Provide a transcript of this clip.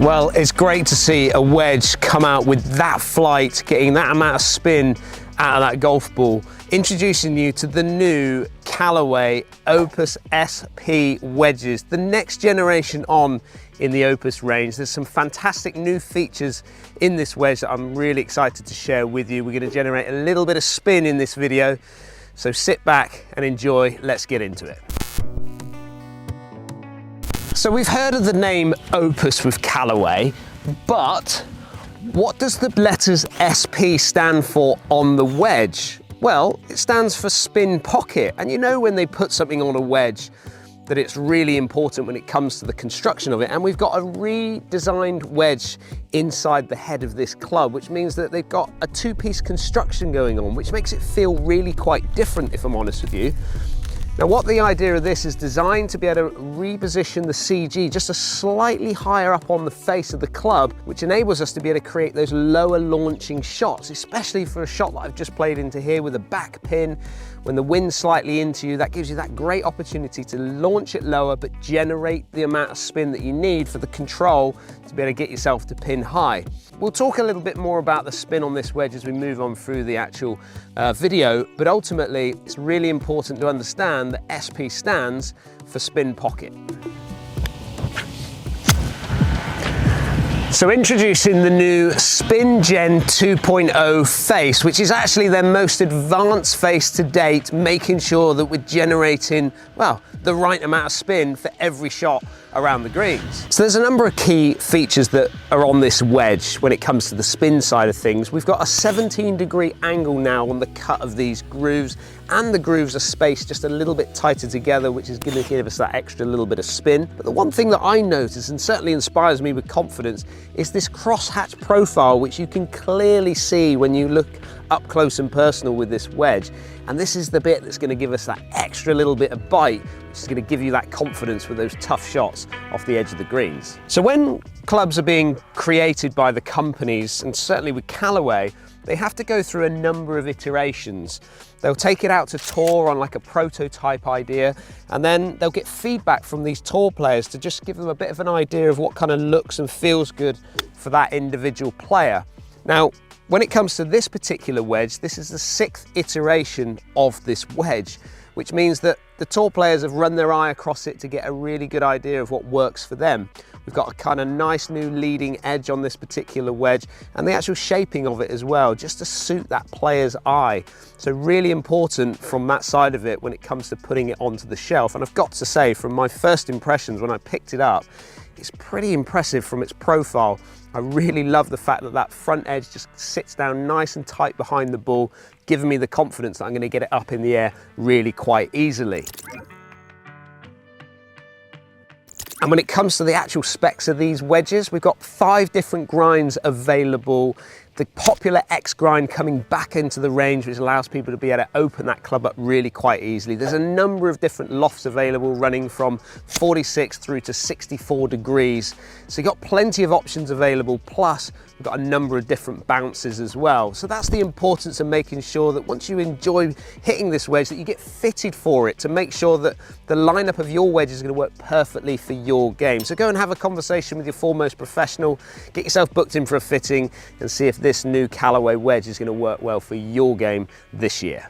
Well, it's great to see a wedge come out with that flight, getting that amount of spin out of that golf ball. Introducing you to the new Callaway Opus SP wedges, the next generation on in the Opus range. There's some fantastic new features in this wedge that I'm really excited to share with you. We're going to generate a little bit of spin in this video, so sit back and enjoy. Let's get into it. So we've heard of the name Opus with Callaway, but what does the letters SP stand for on the wedge? Well, it stands for spin pocket. And you know when they put something on a wedge that it's really important when it comes to the construction of it. And we've got a redesigned wedge inside the head of this club, which means that they've got a two-piece construction going on, which makes it feel really quite different, if I'm honest with you. Now, what the idea of this is designed to be able to reposition the CG just a slightly higher up on the face of the club, which enables us to be able to create those lower launching shots, especially for a shot that I've just played into here with a back pin. When the wind's slightly into you, that gives you that great opportunity to launch it lower, but generate the amount of spin that you need for the control to be able to get yourself to pin high. We'll talk a little bit more about the spin on this wedge as we move on through the actual video, but ultimately it's really important to understand that SP stands for spin pocket. So introducing the new Spin Gen 2.0 face, which is actually their most advanced face to date, making sure that we're generating, well, the right amount of spin for every shot around the greens. So there's a number of key features that are on this wedge when it comes to the spin side of things. We've got a 17-degree angle now on the cut of these grooves, and the grooves are spaced just a little bit tighter together, which is going to give us that extra little bit of spin. But the one thing that I notice, and certainly inspires me with confidence, is this crosshatch profile, which you can clearly see when you look up close and personal with this wedge. And this is the bit that's going to give us that extra little bit of bite, which is going to give you that confidence with those tough shots off the edge of the greens. So when clubs are being created by the companies, and certainly with Callaway, they have to go through a number of iterations. They'll take it out to tour on like a prototype idea, and then they'll get feedback from these tour players to just give them a bit of an idea of what kind of looks and feels good for that individual player. Now, when it comes to this particular wedge, this is the 6th iteration of this wedge, which means that the tour players have run their eye across it to get a really good idea of what works for them. We've got a kind of nice new leading edge on this particular wedge, and the actual shaping of it as well, just to suit that player's eye. So really important from that side of it when it comes to putting it onto the shelf. And I've got to say, from my first impressions when I picked it up, it's pretty impressive from its profile. I really love the fact that that front edge just sits down nice and tight behind the ball, giving me the confidence that I'm going to get it up in the air really quite easily. And when it comes to the actual specs of these wedges, we've got 5 different grinds available. The popular X grind coming back into the range, which allows people to be able to open that club up really quite easily. There's a number of different lofts available, running from 46 through to 64 degrees. So you've got plenty of options available, plus we've got a number of different bounces as well. So that's the importance of making sure that once you enjoy hitting this wedge, that you get fitted for it, to make sure that the lineup of your wedge is going to work perfectly for your game. So go and have a conversation with your foremost professional, get yourself booked in for a fitting, and see if this new Callaway wedge is going to work well for your game this year.